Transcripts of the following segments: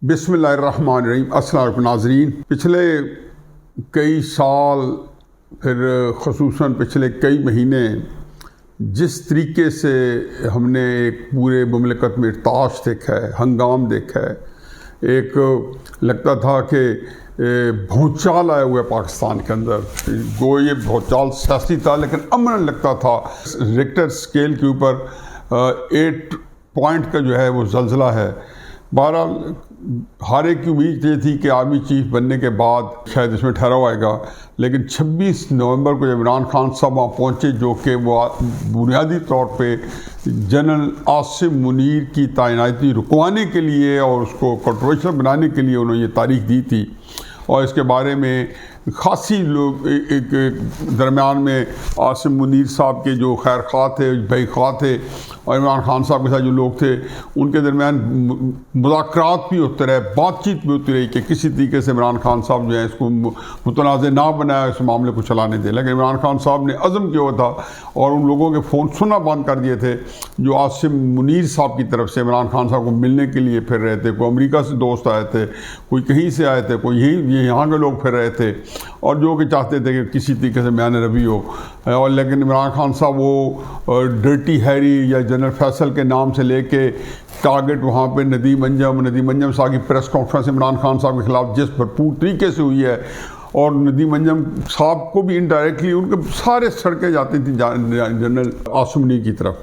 بسم اللہ الرحمن الرحیم۔ السلام علیکم ناظرین، پچھلے کئی سال پھر خصوصاً پچھلے کئی مہینے جس طریقے سے ہم نے ایک پورے مملکت میں ارتعاش دیکھا ہے، ہنگام دیکھا ہے، ایک لگتا تھا کہ بھونچال آیا ہوا ہے پاکستان کے اندر، گو یہ بھونچال سیاسی تھا لیکن امن لگتا تھا۔ ریکٹر سکیل کے اوپر 8 پوائنٹ کا جو ہے وہ زلزلہ ہے۔ بہرحال ہر ایک کی امید یہ تھی کہ آرمی چیف بننے کے بعد شاید اس میں ٹھہراؤ آئے گا، لیکن 26 نومبر کو جب عمران خان صاحب وہاں پہنچے، جو کہ وہ بنیادی طور پہ جنرل عاصم منیر کی تعیناتی رکوانے کے لیے اور اس کو کنٹروورشل بنانے کے لیے انہوں نے یہ تاریخ دی تھی، اور اس کے بارے میں خاصی لوگ ایک درمیان میں عاصم منیر صاحب کے جو خیر خواہ تھے، بھائی خواہ تھے، اور عمران خان صاحب کے ساتھ جو لوگ تھے ان کے درمیان مذاکرات بھی ہوتے رہے، بات چیت بھی ہوتی رہی کہ کسی طریقے سے عمران خان صاحب جو ہے اس کو متنازع نہ بنایا، اس معاملے کو چلانے دے۔ لیکن عمران خان صاحب نے عزم کیا ہوا تھا اور ان لوگوں کے فون سننا بند کر دیے تھے جو عاصم منیر صاحب کی طرف سے عمران خان صاحب کو ملنے کے لیے پھر رہے تھے۔ کوئی امریکہ سے دوست آئے تھے، کوئی کہیں سے آئے تھے، کوئی یہاں کے لوگ پھر رہے تھے، اور جو کہ چاہتے تھے کہ کسی طریقے سے میان روی ہو۔ اور لیکن عمران خان صاحب وہ ڈرٹی ہیری یا جنرل فیصل کے نام سے لے کے ٹارگٹ وہاں پہ ندیم انجم صاحب کی پریس کانفرنس عمران خان صاحب کے خلاف جس بھرپور طریقے سے ہوئی ہے، اور ندیم انجم صاحب کو بھی انڈائریکٹلی ان کے سارے سڑکیں جاتی تھیں جنرل عاصم منیر کی طرف۔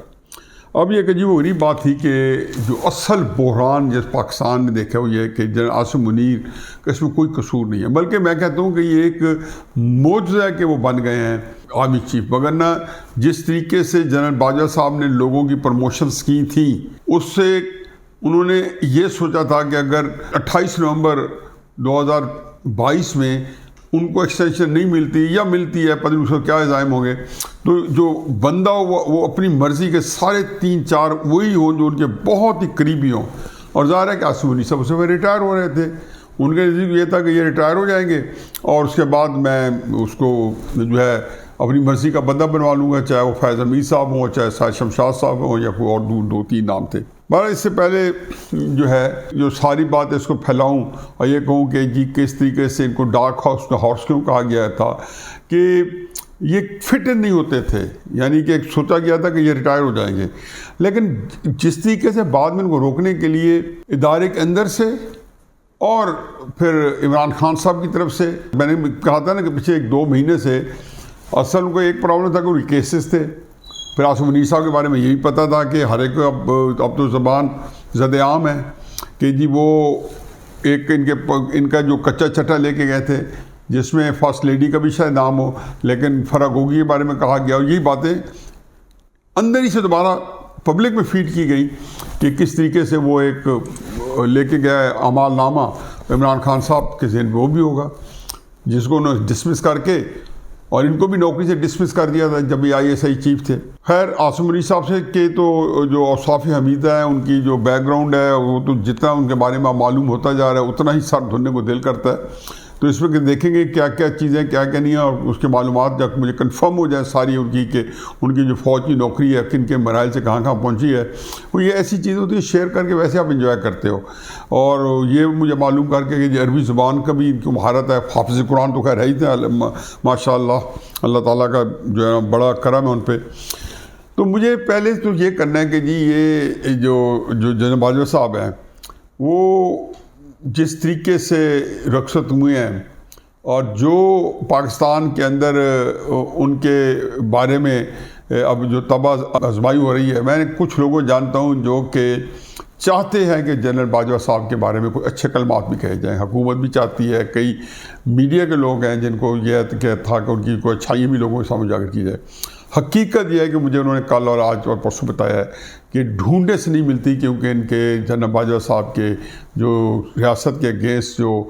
اب یہ ایک عجیب و غریب بات تھی کہ جو اصل بحران جس پاکستان نے دیکھا وہ یہ کہ جنرل عاصم منیر کا اس میں کوئی قصور نہیں ہے، بلکہ میں کہتا ہوں کہ یہ ایک معجزہ ہے کہ وہ بن گئے ہیں آرمی چیف۔ وگرنہ جس طریقے سے جنرل باجوہ صاحب نے لوگوں کی پروموشنز کی تھیں، اس سے انہوں نے یہ سوچا تھا کہ اگر 28 نومبر 2022 میں ان کو ایکسٹینشن نہیں ملتی یا ملتی ہے، پتہ نہیں اس کو کیا عزائم ہوں گے، تو جو بندہ وہ اپنی مرضی کے سارے 3-4 وہی ہوں جو ان کے بہت ہی قریبی ہوں۔ اور ظاہر ہے کہ عاصم منیر صاحب سے وہ ریٹائر ہو رہے تھے، ان کے نزدیک یہ تھا کہ یہ ریٹائر ہو جائیں گے اور اس کے بعد میں اس کو جو ہے اپنی مرضی کا بندہ بنوا لوں گا، چاہے وہ فیض امیر صاحب ہوں، چاہے سید شمشاد صاحب ہوں، یا کوئی اور 2-3 نام تھے۔ بہرحال اس سے پہلے جو ہے جو ساری بات اس کو پھیلاؤں اور یہ کہوں کہ جی کس طریقے سے ان کو ڈارک ہارس کیوں کہا گیا تھا کہ یہ فٹ ان نہیں ہوتے تھے، یعنی کہ سوچا گیا تھا کہ یہ ریٹائر ہو جائیں گے، لیکن جس طریقے سے بعد میں ان کو روکنے کے لیے ادارے کے اندر سے اور پھر عمران خان صاحب کی طرف سے، میں نے کہا تھا نا کہ پچھلے 1-2 مہینے سے اصل ان کو ایک پرابلم تھا کہ وہ کیسز تھے۔ پھر عاصم منیر صاحب کے بارے میں یہی پتہ تھا کہ ہر ایک اب تو زبان زد عام ہے کہ جی وہ ایک ان کا جو کچا چٹا لے کے گئے تھے جس میں فرسٹ لیڈی کا بھی شاید نام ہو، لیکن فرح گوگی کے بارے میں کہا گیا، اور یہی باتیں اندر ہی سے دوبارہ پبلک میں فیڈ کی گئی کہ کس طریقے سے وہ ایک لے کے گیا اعمال نامہ عمران خان صاحب کے ذہن میں وہ بھی ہوگا، جس کو انہوں نے ڈسمس کر کے، اور ان کو بھی نوکری سے ڈسمس کر دیا تھا جب یہ ISI چیف تھے۔ خیر عاصم منیر صاحب سے کہ تو جو اوصاف حمیدہ ہیں، ان کی جو بیک گراؤنڈ ہے، وہ تو جتنا ان کے بارے میں معلوم ہوتا جا رہا ہے اتنا ہی سر دھننے کو دل کرتا ہے۔ تو اس میں دیکھیں گے کیا کیا چیزیں کیا کیا نہیں ہیں، اور اس کے معلومات جب مجھے کنفرم ہو جائیں ساری ان کی کہ ان کی جو فوج کی نوکری ہے کن کے مراحل سے کہاں کہاں پہنچی ہے، وہ یہ ایسی چیزیں ہوتی ہیں شیئر کر کے ویسے آپ انجوائے کرتے ہو۔ اور یہ مجھے معلوم کر کے کہ عربی زبان کا بھی ان کو مہارت ہے، حافظ قرآن تو خیر ہے ہی تھے ماشاء اللہ، اللہ تعالیٰ کا جو ہے بڑا کرم ہے ان پہ۔ تو مجھے پہلے تو یہ کرنا ہے کہ جی یہ جو جنرل باجوہ صاحب ہیں وہ جس طریقے سے رخصت ہوئے ہیں اور جو پاکستان کے اندر ان کے بارے میں اب جو تباہ آزمائی ہو رہی ہے، میں نے کچھ لوگوں جانتا ہوں جو کہ چاہتے ہیں کہ جنرل باجوہ صاحب کے بارے میں کوئی اچھے کلمات بھی کہے جائیں، حکومت بھی چاہتی ہے، کئی میڈیا کے لوگ ہیں جن کو یہ تھا کہ ان کی کوئی اچھائی بھی لوگوں کے سامنے اجاگر کی جائے۔ حقیقت یہ ہے کہ مجھے انہوں نے کل اور آج اور پرسوں بتایا ہے کہ ڈھونڈنے سے نہیں ملتی، کیونکہ ان کے جنرل باجوہ صاحب کے جو ریاست کے اگینسٹ جو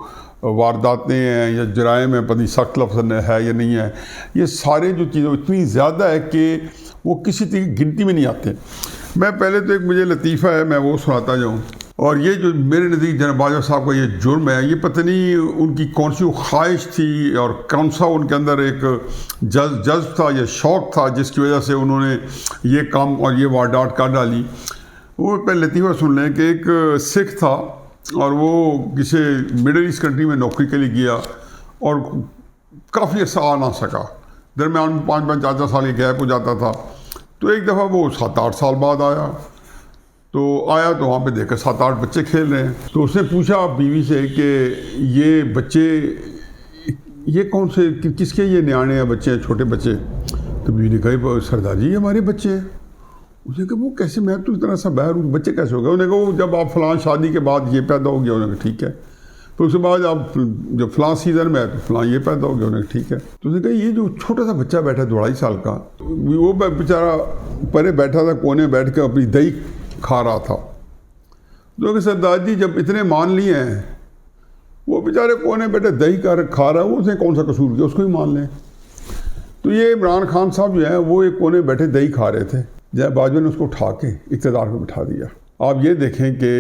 وارداتیں ہیں یا جرائم ہیں، پتہ نہیں سخت لفظ ہے یا نہیں ہے، یہ سارے جو چیزیں اتنی زیادہ ہے کہ وہ کسی طرح گنتی میں نہیں آتے۔ میں پہلے تو ایک مجھے لطیفہ ہے میں وہ سناتا جاؤں، اور یہ جو میرے نزدیک جنرل باجوہ صاحب کا یہ جرم ہے، یہ پتہ نہیں ان کی کون سی خواہش تھی اور کون سا ان کے اندر ایک جذب تھا یا شوق تھا جس کی وجہ سے انہوں نے یہ کام اور یہ واردات کر ڈالی۔ وہ پہلے لطیفہ سن لیں کہ ایک سکھ تھا اور وہ کسی مڈل ایسٹ کنٹری میں نوکری کے لیے گیا اور کافی عرصہ آ نہ سکا، درمیان میں 5-5 4 سال کی گیپ ہو جاتا تھا. تو ایک دفعہ وہ 7-8 سال بعد آیا تو وہاں پہ دیکھا 7-8 بچے کھیل رہے ہیں. تو اس نے پوچھا بیوی سے کہ یہ بچے یہ کون سے کس کے یہ نیانے ہیں بچے ہیں چھوٹے بچے؟ تو بیوی نے کہا سردار جی یہ ہمارے بچے ہیں. اس نے کہا وہ کیسے، میں تو اتنا سا باہر ہوں، بچے کیسے ہو گئے؟ انہوں نے کہا جب آپ فلاں شادی کے بعد یہ پیدا ہو گیا. انہوں نے کہا ٹھیک ہے. پھر اس کے بعد آپ جب فلاں سیزن میں تو فلاں یہ پیدا ہو گیا. انہوں نے کہا ٹھیک ہے. تو اس نے کہا یہ جو چھوٹا سا بچہ بیٹھا 2.5 سال کا، وہ بیچارہ پرے بیٹھا تھا کونے بیٹھ کے اپنی دہی کھا رہا تھا. تو کہ سردار جی جب اتنے مان لیے ہیں، وہ بیچارے کونے بیٹھے دہی کھا رہا ہے، وہ اسے کون سا قصور کیا، اس کو ہی مان لیں. تو یہ عمران خان صاحب جو ہیں وہ ایک کونے بیٹھے دہی کھا رہے تھے، جب باجوہ نے اس کو اٹھا کے اقتدار پہ بٹھا دیا. آپ یہ دیکھیں کہ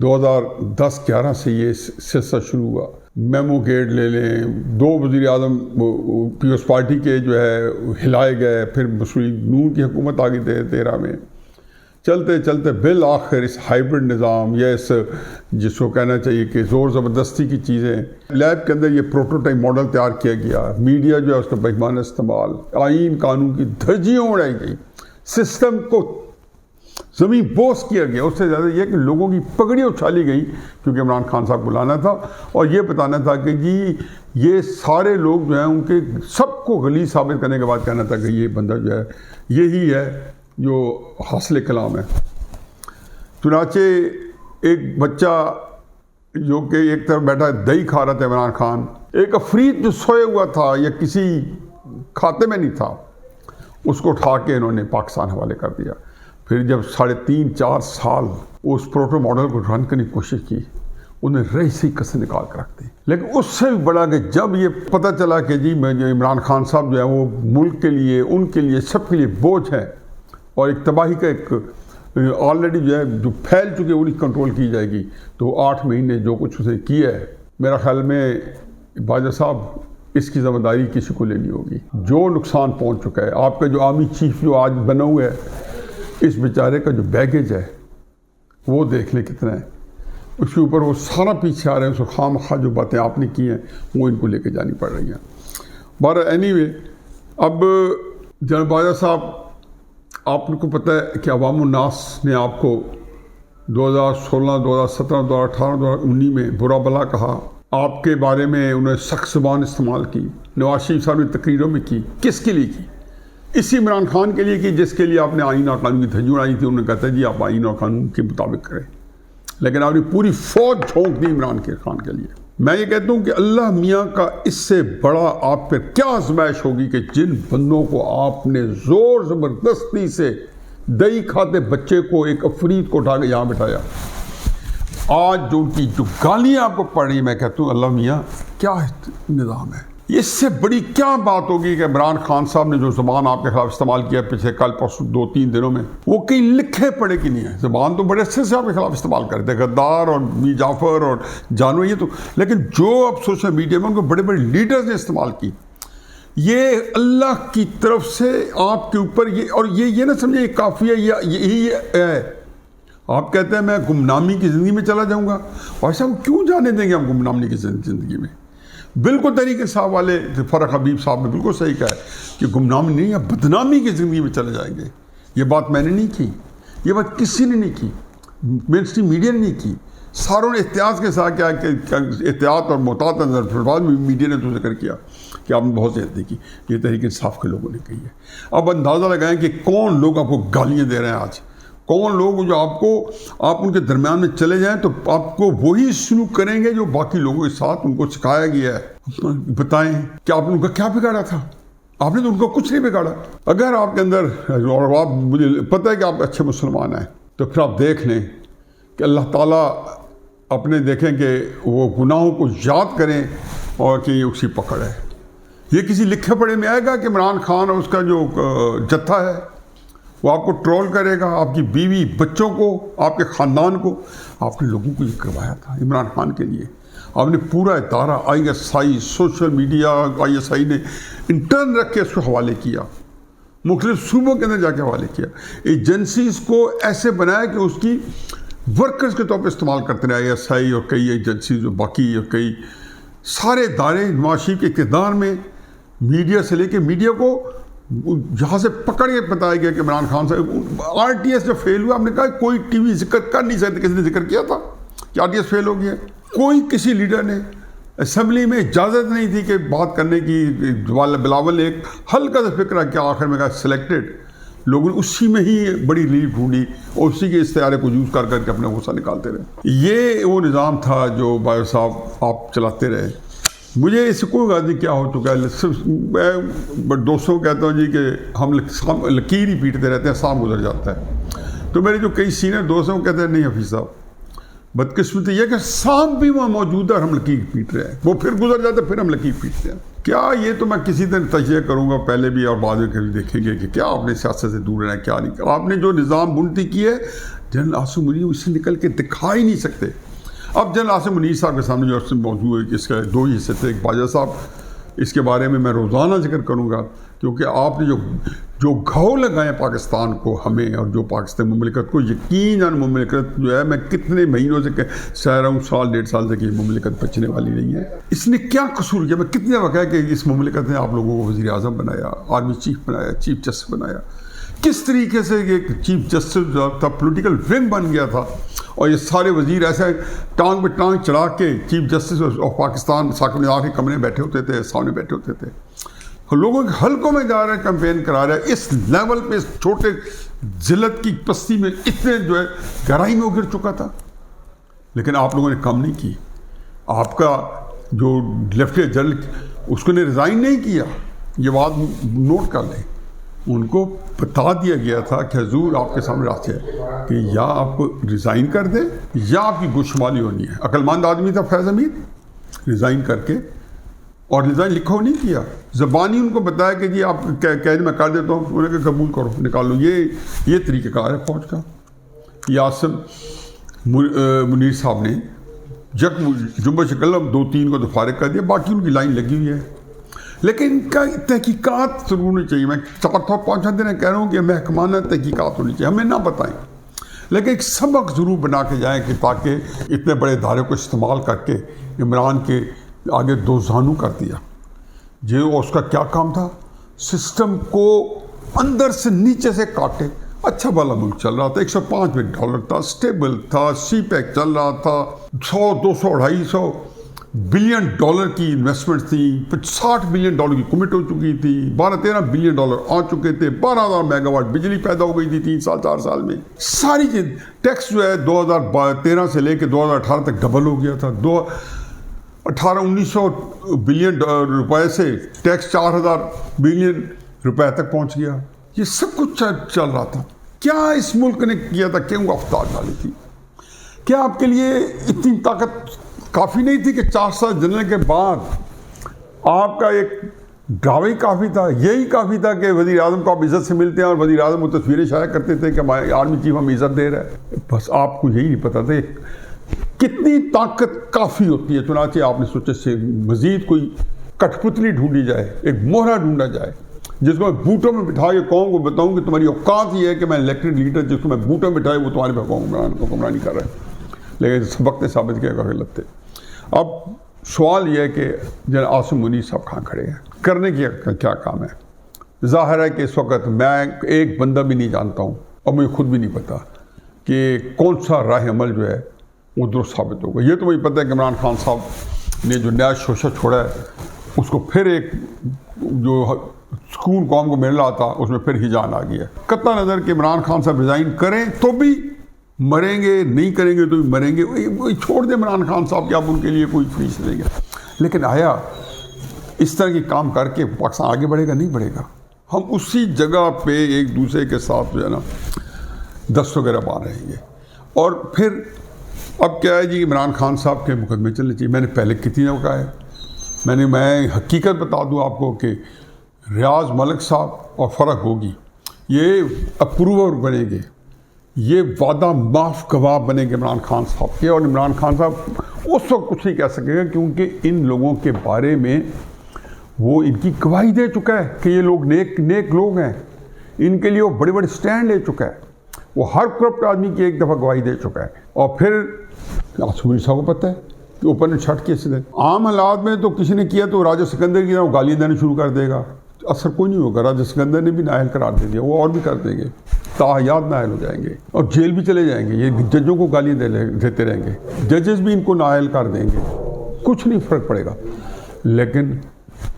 2010-11 سے یہ سلسلہ شروع ہوا. میمو گیٹ لے لیں، 2 وزیر اعظم پیپلز پارٹی کے جو ہے ہلائے گئے، پھر مسلم نون کی حکومت آ گئی 13 میں. چلتے چلتے بالآخر اس ہائیبرڈ نظام یا اس جس کو کہنا چاہیے کہ زور زبردستی کی چیزیں، لیب کے اندر یہ پروٹوٹائپ ماڈل تیار کیا گیا. میڈیا جو ہے اس کا بہیمانہ استعمال، آئین قانون کی دھجیاں اڑائی گئی، سسٹم کو زمین بوس کیا گیا. اس سے زیادہ یہ کہ لوگوں کی پگڑی اچھالی گئی، کیونکہ عمران خان صاحب بلانا تھا اور یہ بتانا تھا کہ جی یہ سارے لوگ جو ہیں ان کے سب کو غلیظ ثابت کرنے کے بعد کہنا تھا کہ یہ بندہ جو ہے یہی ہے جو حاصل کلام ہے. چنانچہ ایک بچہ جو کہ ایک طرف بیٹھا دہی کھا رہا تھا عمران خان، ایک عفریت جو سوئے ہوا تھا یا کسی کھاتے میں نہیں تھا، اس کو اٹھا کے انہوں نے پاکستان حوالے کر دیا. پھر جب 3.5-4 سال اس پروٹو ماڈل کو رن کرنے کی کوشش کی، انہیں رئیسی کسر نکال کر رکھ دی. لیکن اس سے بھی بڑا کہ جب یہ پتہ چلا کہ جی عمران خان صاحب جو ہے وہ ملک کے لیے، ان کے لیے، سب کے لیے بوجھ ہے اور ایک تباہی کا ایک آلریڈی جو ہے جو پھیل چکے انہیں کنٹرول کی جائے گی، تو 8 مہینے جو کچھ اسے کیا ہے، میرا خیال میں باجوہ صاحب اس کی ذمہ داری کسی کو لینی ہوگی. جو نقصان پہنچ چکا ہے، آپ کا جو آرمی چیف جو آج بنا ہوا ہے، اس بیچارے کا جو بیگیج ہے وہ دیکھ لیں کتنا ہے. اس کے اوپر وہ سارا پیچھے آ رہے ہیں، اس کو خام خواہ جو باتیں آپ نے کی ہیں وہ ان کو لے کے جانی پڑ رہی ہیں. بہرحال اینی وے، اب جناب باجوہ صاحب، آپ کو پتہ ہے کہ عوام الناس نے آپ کو 2016 2017 2018 2019 میں برا بلا کہا. آپ کے بارے میں انہوں نے سخت زبان استعمال کی. نواز شریف صاحب نے تقریروں میں کی. کس کے لیے کی؟ اسی عمران خان کے لیے کی جس کے لیے آپ نے آئین اور قانون کی دھجی اڑائی تھی. انہوں نے کہا تھا جی آپ آئین اور قانون کے مطابق کریں، لیکن آپ نے پوری فوج جھونک دی عمران خان کے لیے. میں یہ کہتا ہوں کہ اللہ میاں کا اس سے بڑا آپ پہ کیا آزمائش ہوگی کہ جن بندوں کو آپ نے زور زبردستی سے دہی کھاتے بچے کو، ایک عفریت کو اٹھا کے یہاں بٹھایا. آج جو ان کی جو گالیاں آپ کو پڑ رہی ہیں، میں کہتا ہوں اللہ میاں کیا نظام ہے. اس سے بڑی کیا بات ہوگی کہ عمران خان صاحب نے جو زبان آپ کے خلاف استعمال کیا پچھلے کل پرسوں 2-3 دنوں میں، وہ کہیں لکھے پڑے کی نہیں ہے. زبان تو بڑے اچھے سے آپ کے خلاف استعمال کرتے، غدار اور می جعفر اور جانو، یہ تو، لیکن جو اب سوشل میڈیا میں ان کو بڑے بڑے لیڈرز نے استعمال کی، یہ اللہ کی طرف سے آپ کے اوپر اور یہ نہ سمجھے یہ کافی ہے، یہی ہے. آپ کہتے ہیں میں گمنامی کی زندگی میں چلا جاؤں گا، اور ایسا ہم کیوں جانے دیں گے ہم گمنامی کی زندگی میں؟ بالکل تحریک انصاف والے فرق حبیب صاحب نے بالکل صحیح کہا ہے کہ گمنامی نہیں، آپ بدنامی کی زندگی میں چلے جائیں گے. یہ بات میں نے نہیں کی، یہ بات کسی نے نہیں کی، مین اسٹریم میڈیا نے نہیں کی. ساروں نے احتیاط کے ساتھ کیا کہ احتیاط اور محتاط نظر میڈیا نے تو ذکر کیا کہ آپ نے بہت زیادتی کی. یہ تحریک انصاف کے لوگوں نے کہی ہے. اب اندازہ لگائیں کہ کون لوگ آپ کو گالیاں دے رہے ہیں آج، کون لوگ جو آپ ان کے درمیان میں چلے جائیں تو آپ کو وہی سلوک کریں گے جو باقی لوگوں کے ساتھ ان کو سکھایا گیا ہے. بتائیں کہ آپ نے ان کا کیا بگاڑا تھا؟ آپ نے تو ان کو کچھ نہیں بگاڑا. اگر آپ کے اندر، اور آپ مجھے پتہ ہے کہ آپ اچھے مسلمان ہیں، تو پھر آپ دیکھ لیں کہ اللہ تعالیٰ اپنے دیکھیں کہ وہ گناہوں کو یاد کریں اور کہ یہ اسی پکڑ ہے. یہ کسی لکھے پڑھے میں آئے گا کہ عمران خان اور اس کا جو جتھا ہے وہ آپ کو ٹرول کرے گا، آپ کی بیوی بچوں کو، آپ کے خاندان کو. آپ نے لوگوں کو یہ کروایا تھا عمران خان کے لیے. آپ نے پورا ادارہ ISI، سوشل میڈیا ISI نے انٹرن رکھ کے اس کو حوالے کیا، مختلف صوبوں کے اندر جا کے حوالے کیا، ایجنسیز کو ایسے بنایا کہ اس کی ورکرز کے طور پہ استعمال کرتے رہے ISI اور کئی ایجنسیز اور باقی اور کئی سارے ادارے نواز شریف کے اقتدار میں میڈیا سے لے کے میڈیا کو جہاں سے پکڑ کے بتایا گیا کہ عمران خان صاحب RTS جو فیل ہوا، ہم نے کہا کوئی ٹی وی ذکر کر نہیں سکتے، کسی نے ذکر کیا تھا کہ RTS فیل ہو گیا؟ کوئی کسی لیڈر نے اسمبلی میں اجازت نہیں تھی کہ بات کرنے کی. بلاول نے ایک ہلکا سا فکر کیا، آخر میں کہا سلیکٹڈ لوگوں نے اسی میں ہی بڑی ریلیف ڈھونڈی اور اسی کے استعارے کو یوز کر کر کے اپنا غصہ نکالتے رہے. یہ وہ نظام تھا جو بایو صاحب آپ چلاتے رہے. مجھے اس سے کوئی غازی کیا ہو چکا ہے، میں دوستوں کو کہتا ہوں جی کہ ہم لکیر ہی پیٹتے رہتے ہیں، سام گزر جاتا ہے. تو میرے جو کئی سینئر دوست ہیں وہ کہتے ہیں نہیں حفیظ صاحب، بدقسمتی یہ کہ سام بھی وہاں موجود ہے اور ہم لکیر پیٹ رہے ہیں، وہ پھر گزر جاتے ہیں پھر ہم لکیر پیٹتے ہیں. کیا یہ تو میں کسی دن تجزیہ کروں گا، پہلے بھی اور بعد میں کبھی دیکھیں گے کہ کیا آپ نے سیاست سے دور رہنا ہے، کیا نہیں. آپ نے جو نظام بنتی کی ہے جنرل عاصم منیر اس سے نکل کے دکھا ہی نہیں سکتے. اب جنرل عاصم منیر صاحب کے سامنے جو موضوع ہے، اس کے دو ہی حصے تھے. ایک باجوہ صاحب، اس کے بارے میں روزانہ ذکر کروں گا کیونکہ آپ نے جو گھاؤ لگائے پاکستان کو، ہمیں اور جو پاکستان مملکت کو، یقیناً مملکت جو ہے میں کتنے مہینوں سے سہ رہا ہوں، سال 1.5 سال سے کہ یہ مملکت بچنے والی نہیں ہے. اس نے کیا قصور کیا؟ میں کتنے وقت ہے کہ اس مملکت نے آپ لوگوں کو وزیر اعظم بنایا، آرمی چیف بنایا، چیف جسٹس بنایا. کس طریقے سے یہ چیف جسٹس جو تھا پولیٹیکل ونگ بن گیا تھا، اور یہ سارے وزیر ایسے ٹانگ پہ ٹانگ چڑھا کے chief justice of Pakistan Saqib Nisar کے کمرے میں بیٹھے ہوتے تھے، سامنے بیٹھے ہوتے تھے، لوگوں کے حلقوں میں جا رہے ہیں، کمپین کرا رہے ہیں. اس لیول پہ اس چھوٹے ذلت کی پستی میں اتنے جو ہے گہرائی میں وہ گر چکا تھا. لیکن آپ لوگوں نے کم نہیں کی. آپ کا جو لیفٹیننٹ جنرل اس کو نے ریزائن نہیں کیا، یہ بات نوٹ کر لیں. ان کو بتا دیا گیا تھا کہ حضور آپ کے سامنے راستے ہے کہ یا آپ کو ریزائن کر دیں یا آپ کی گوشمالی ہونی ہے. عقل مند آدمی تھا فیض حمید، ریزائن کر کے، اور ریزائن لکھو نہیں کیا، زبانی ان کو بتایا کہ جی آپ قید میں کر دیتا ہوں، انہوں نے کہا قبول کرو، نکالو. یہ طریقہ کار ہے فوج کا. یاسم منیر صاحب نے جنبش قلم 2-3 کو تو فارغ کر دیا، باقی ان کی لائن لگی ہوئی ہے. لیکن ان کا تحقیقات ضرور ہونی چاہیے. میں 4 5 دن کہہ رہا ہوں کہ محکمانہ تحقیقات ہونی چاہیے، ہمیں نہ بتائیں لیکن ایک سبق ضرور بنا کے جائیں کہ تاکہ اتنے بڑے ادارے کو استعمال کر کے عمران کے آگے دو زانو کر دیا. جو اس کا کیا کام تھا؟ سسٹم کو اندر سے نیچے سے کاٹے. اچھا بھلا ملک چل رہا تھا، $105 تھا، اسٹیبل تھا، سی پیک چل رہا تھا، 100 200 $250 بلین کی انویسٹمنٹ تھی، $60 بلین کی کمٹ ہو چکی تھی، $12-13 بلین آ چکے تھے، 12,000 میگا واٹ بجلی پیدا ہو گئی تھی 3 سال 4 سال میں. ساری چیز ٹیکس جو ہے 2013 سے لے کے 2018 تک ڈبل ہو گیا تھا. 1900 بلین روپے سے ٹیکس 4,000 بلین روپے تک پہنچ گیا. یہ سب کچھ چل رہا تھا. کیا اس ملک نے کیا تھا؟ کیوں آفتاب ڈالی تھی؟ کیا آپ کے لیے اتنی طاقت کافی نہیں تھی کہ 4 سال جنرل کے بعد آپ کا ایک ڈراوے کافی تھا؟ یہی کافی تھا کہ وزیر اعظم کو آپ عزت سے ملتے ہیں اور وزیر اعظم وہ تصویریں شائع کرتے تھے کہ ہمارے آرمی چیف ہم عزت دے رہا ہے. بس آپ کو یہی نہیں پتا تھا کتنی طاقت کافی ہوتی ہے. چنانچہ آپ نے سوچا سے مزید کوئی کٹھ پتلی ڈھونڈی جائے، ایک موہرا ڈھونڈا جائے جس کو میں بوٹوں میں بٹھا کے قوم کو بتاؤں کہ تمہاری اوقات یہ ہے کہ میں الیکٹڈ لیڈر جس کو میں بوٹوں میں بٹھائے وہ تمہارے پہ حکمرانی کر رہا ہے. لیکن سبق نے ثابت کیا کہ غلط تھے. اب سوال یہ ہے کہ جنرل عاصم منیر صاحب کہاں کھڑے ہیں، کرنے کی کیا کام ہے؟ ظاہر ہے کہ اس وقت میں ایک بندہ بھی نہیں جانتا ہوں اور مجھے خود بھی نہیں پتا کہ کون سا راہ عمل جو ہے وہ درست ثابت ہوگا. یہ تو مجھے پتہ ہے کہ عمران خان صاحب نے جو نیا شوشہ چھوڑا ہے اس کو پھر ایک جو سکون قوم کو مل رہا تھا اس میں پھر ہجان آ گیا. قطع نظر کہ عمران خان صاحب ریزائن کریں تو بھی مریں گے، نہیں کریں گے تو بھی مریں گے، وہی چھوڑ دیں عمران خان صاحب کہ آپ ان کے لیے کوئی فیس دیں گے. لیکن آیا اس طرح کی کام کر کے پاکستان آگے بڑھے گا؟ نہیں بڑھے گا. ہم اسی جگہ پہ ایک دوسرے کے ساتھ جو ہے نا دست وغیرہ پا رہیں گے. اور پھر اب کیا ہے جی، عمران خان صاحب کے مقدمے چلنے چاہیے. میں نے پہلے کتنی دفعہ کہا ہے، میں حقیقت بتا دوں آپ کو کہ ریاض ملک صاحب اور فرق ہوگی، یہ اپروور بنیں گے، یہ وعدہ معاف گواہ بنے گے عمران خان صاحب کے. اور عمران خان صاحب اس وقت کچھ نہیں کہہ سکے گا کیونکہ ان لوگوں کے بارے میں وہ ان کی گواہی دے چکا ہے کہ یہ لوگ نیک لوگ ہیں. ان کے لیے وہ بڑے بڑے سٹینڈ لے چکا ہے. وہ ہر کرپٹ آدمی کی ایک دفعہ گواہی دے چکا ہے. اور پھر آصف منیر صاحب کو پتہ ہے کہ اوپن اینڈ شٹ کیس ہے. عام حالات میں تو کسی نے کیا تو راجہ سکندر کی طرح گالیاں دینا شروع کر دے گا، اثر کوئی نہیں ہوگا. راجہ سکندر نے بھی نااہل قرار دے دیا، وہ اور بھی کر دیں گے، تاحیات نااہل ہو جائیں گے اور جیل بھی چلے جائیں گے. یہ ججوں کو گالیاں دیتے رہیں گے، ججز بھی ان کو نااہل کر دیں گے، کچھ نہیں فرق پڑے گا. لیکن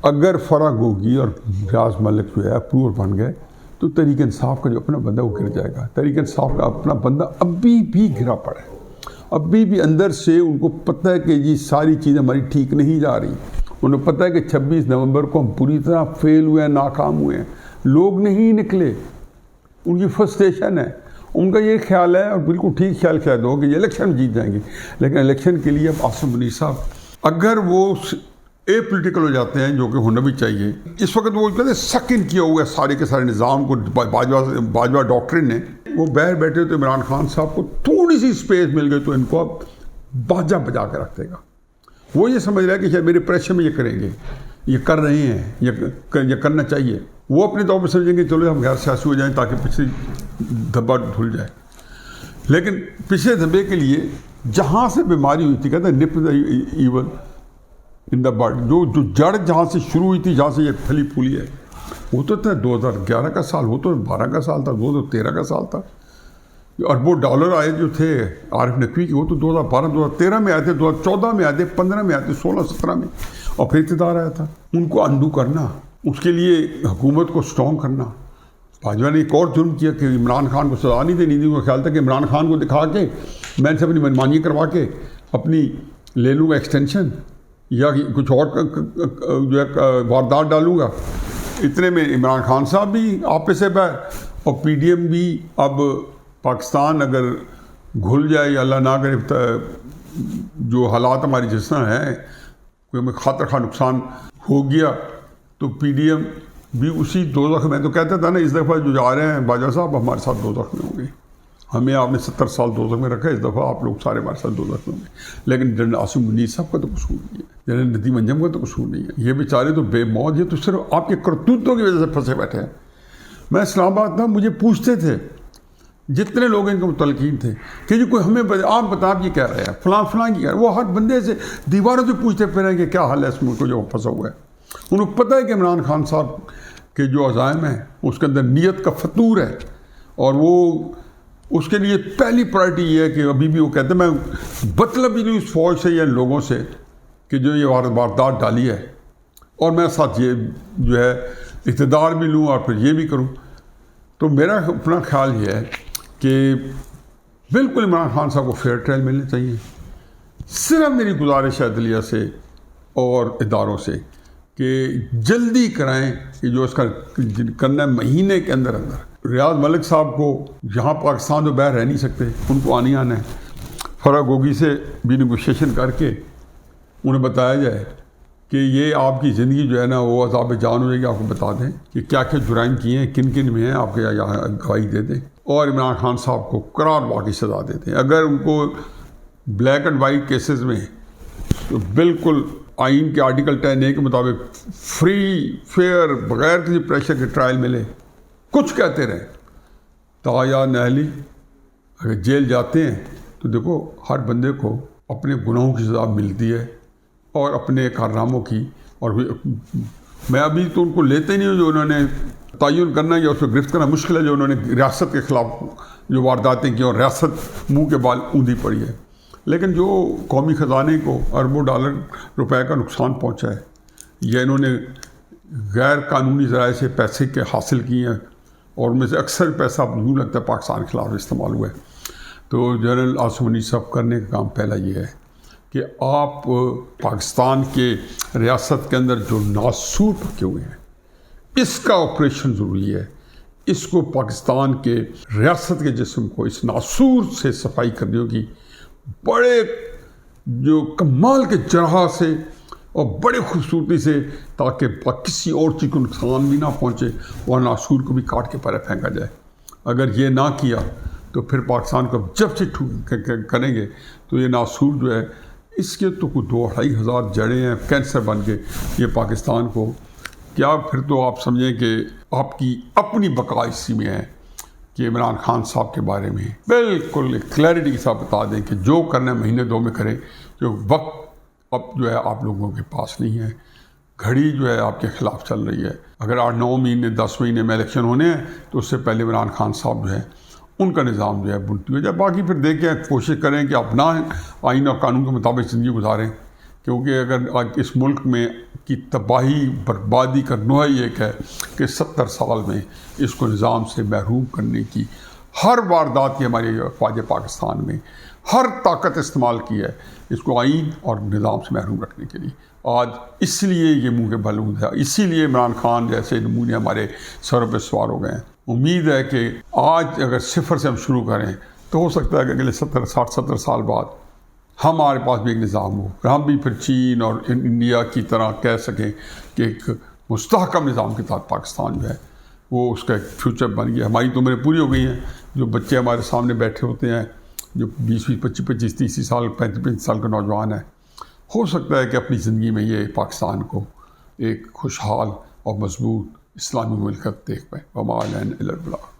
اگر فرا گوگی اور ریاض ملک جو ہے اپروور بن گئے تو تحریک انصاف کا جو اپنا بندہ وہ گر جائے گا. تحریک انصاف کا اپنا بندہ ابھی بھی گرا پڑا ہے، ابھی بھی اندر سے ان کو پتہ ہے کہ یہ ساری چیزیں ہماری ٹھیک نہیں جا رہی. انہیں پتہ ہے کہ 26 نومبر کو ہم پوری طرح فیل ہوئے ہیں، ناکام ہوئے ہیں، لوگ نہیں نکلے. ان کی فرسٹریشن ہے. ان کا یہ خیال ہے، اور بالکل ٹھیک خیال شاید ہو، کہ یہ الیکشن جیت جائیں گے. لیکن الیکشن کے لیے اب آصف منیر صاحب اگر وہ اے پولیٹیکل ہو جاتے ہیں، جو کہ ہونا بھی چاہیے. اس وقت وہ کہتے ہیں سکن کیا ہوا ہے سارے کے سارے نظام کو. باجوہ ڈاکٹرن نے وہ باہر بیٹھے تو عمران خان صاحب کو تھوڑی سی اسپیس مل گئی تو ان کو اب باجا بجا کے رکھ دے گا. وہ یہ سمجھ رہا ہے کہ شاید میرے پریشر میں یہ کریں گے، یہ کر رہے ہیں، یہ کرنا چاہیے. وہ اپنے طور پہ سمجھیں گے چلو ہم غیر سیاسی ہو جائیں تاکہ پچھلی دھبا دھل جائے. لیکن پچھلے دھبے کے لیے جہاں سے بیماری ہوئی تھی، کہتے ہیں نپ دا ایول ان دا بڈ، جو جڑ جہاں سے شروع ہوئی تھی، جہاں سے یہ پھلی پھولی ہے، وہ تو تھا 2011 کا سال، وہ تو 12 کا سال تھا، 2013 کا سال تھا. اربوں ڈالر آئے جو تھے عارف نقوی کے، وہ تو 2012 2013 میں آئے تھے، 2014 میں آئے تھے، 15 میں آئے تھے، 16 17 میں، اور پھر اقتدار آیا تھا. ان کو انڈو کرنا، اس کے لیے حکومت کو اسٹرانگ کرنا. باجوہ نے ایک اور جرم کیا کہ عمران خان کو سزا نہیں دینی تھی. وہ خیال تھا کہ عمران خان کو دکھا کے میں ان سے اپنی منمانی کروا کے اپنی لے لوں گا ایکسٹینشن یا کچھ اور جو ہے واردات ڈالوں گا. اتنے میں عمران خان صاحب بھی آپے سے بہ، اور پی ڈی ایم بھی. اب پاکستان اگر گھل جائے یا اللہ نہ کرے جو حالات ہماری جس طرح ہیں، کوئی ہمیں خاطر خواہ نقصان ہو گیا تو پی ڈی ایم بھی اسی دوزخ میں. تو کہتا تھا نا اس دفعہ جو جا رہے ہیں باجوہ صاحب ہمارے ساتھ دوزخ میں ہوں گے. ہمیں آپ نے 70 سال دوزخ میں رکھا ہے، اس دفعہ آپ لوگ سارے ہمارے ساتھ دوزخ میں ہوں گے. لیکن جنرل آصف منیر صاحب کا تو قصور نہیں ہے، جنرل ندیم انجم کا تو قصور نہیں ہے. یہ بیچارے تو بے موت، یہ تو صرف آپ کے کرتوتوں کی وجہ سے پھنسے بیٹھے ہیں. میں اسلام آباد تھا، مجھے پوچھتے تھے جتنے لوگ ان کے متعلقین تھے کہ جی کوئی ہمیں آپ بتا یہ کہہ رہے ہیں فلاں فلاں کی کہہ رہے ہیں. وہ ہر بندے سے دیواروں سے پوچھتے پھر ہیں کہ کیا حال ہے اس ملک کو جو پھنسا ہوا ہے. انہوں کو پتہ ہے کہ عمران خان صاحب کے جو عزائم ہیں اس کے اندر نیت کا فطور ہے، اور وہ اس کے لیے پہلی پرائرٹی یہ ہے کہ ابھی بھی وہ کہتے ہیں میں مطلب ہی نہیں اس فوج سے یا لوگوں سے کہ جو یہ واردات ڈالی ہے، اور میں ساتھ یہ جو ہے اقتدار بھی لوں اور پھر یہ بھی کروں. تو میرا اپنا خیال یہ ہے کہ بالکل عمران خان صاحب کو فیئر ٹرائل ملنے چاہیے. صرف میری گزارش ہے عدلیہ سے اور اداروں سے کہ جلدی کرائیں کہ جو اس کا کرنا ہے مہینے کے اندر اندر. ریاض ملک صاحب کو یہاں پاکستان تو باہر رہ نہیں سکتے، ان کو آنا ہے. فرا گوگی سے بھی نیگوشیشن کر کے انہیں بتایا جائے کہ یہ آپ کی زندگی جو ہے نا وہ عذاب جان ہو جائے گی. آپ کو بتا دیں کہ کیا کیا جرائم کیے ہیں، کن کن میں ہیں، آپ کے یہاں گواہی دے دیں، اور عمران خان صاحب کو قرار باقی سزا دے دیں. اگر ان کو بلیک اینڈ وائٹ کیسز میں تو بالکل آئین کے آرٹیکل 10A کے مطابق فری فیئر بغیر کسی پریشر کے ٹرائل ملے. کچھ کہتے رہیں تایا نہلی اگر جیل جاتے ہیں تو دیکھو ہر بندے کو اپنے گناہوں کی سزا ملتی ہے اور اپنے کارناموں کی. اور میں ابھی تو ان کو لیتے نہیں ہوں جو انہوں نے تعین کرنا یا اس کو گرفت کرنا مشکل ہے، جو انہوں نے ریاست کے خلاف جو وارداتیں کی اور ریاست منہ کے بال اوندھی پڑی ہے. لیکن جو قومی خزانے کو اربوں ڈالر روپے کا نقصان پہنچا ہے یا انہوں نے غیر قانونی ذرائع سے پیسے کے حاصل کیے ہیں، اور ان میں سے اکثر پیسہ یوں لگتا ہے پاکستان کے خلاف استعمال ہوا ہے. تو جنرل آصف منیر صاحب کرنے کا کام پہلا یہ ہے کہ آپ پاکستان کے ریاست کے اندر جو ناسور پکے ہوئے ہیں اس کا آپریشن ضروری ہے. اس کو پاکستان کے ریاست کے جسم کو اس ناسور سے صفائی کرنی ہوگی، بڑے جو کمال کے جرح سے اور بڑے خوبصورتی سے، تاکہ کسی اور چیز کو نقصان بھی نہ پہنچے اور ناسور کو بھی کاٹ کے پرے پھینکا جائے. اگر یہ نہ کیا تو پھر پاکستان کو جب سے کریں گے تو یہ ناسور جو ہے اس کے تو کوئی 2-2.5 ہزار جڑیں ہیں کینسر بن کے یہ پاکستان کو کیا. پھر تو آپ سمجھیں کہ آپ کی اپنی بقا اسی میں ہے. کہ عمران خان صاحب کے بارے میں بالکل کلیئرٹی کے ساتھ بتا دیں کہ جو کرنا ہے مہینے 2 میں کریں، جو وقت اب جو ہے آپ لوگوں کے پاس نہیں ہے، گھڑی جو ہے آپ کے خلاف چل رہی ہے۔ اگر 8-9 مہینے 10 مہینے میں الیکشن ہونے ہیں تو اس سے پہلے عمران خان صاحب جو ہے ان کا نظام جو ہے بنتی ہو جائے۔ باقی پھر دیکھیں، کوشش کریں کہ اپنا آئین اور قانون کے مطابق زندگی گزاریں، کیونکہ اگر آج اس ملک میں کی تباہی بربادی کا نوع ایک ہے کہ 70 سال میں اس کو نظام سے محروم کرنے کی ہر واردات کی ہماری افواج پاکستان میں ہر طاقت استعمال کی ہے اس کو آئین اور نظام سے محروم رکھنے کے لیے۔ آج اس لیے یہ منہ کے بلوند ہے، اسی لیے عمران خان جیسے نمونے ہمارے سروں پہ سوار ہو گئے ہیں۔ امید ہے کہ آج اگر صفر سے ہم شروع کریں تو ہو سکتا ہے کہ اگلے 60-70 سال بعد ہمارے پاس بھی ایک نظام ہو، اور ہم بھی پھر چین اور انڈیا کی طرح کہہ سکیں کہ ایک مستحکم نظام کے تحت پاکستان جو ہے وہ اس کا ایک فیوچر بن گیا۔ ہماری تو عمریں پوری ہو گئی ہیں، جو بچے ہمارے سامنے بیٹھے ہوتے ہیں جو 20-20 25-25 30 سال 35 سال کے نوجوان ہیں، ہو سکتا ہے کہ اپنی زندگی میں یہ پاکستان کو ایک خوشحال اور مضبوط اسلامی ملکت دیکھ پائیں۔ وما علینا الا البلاغ۔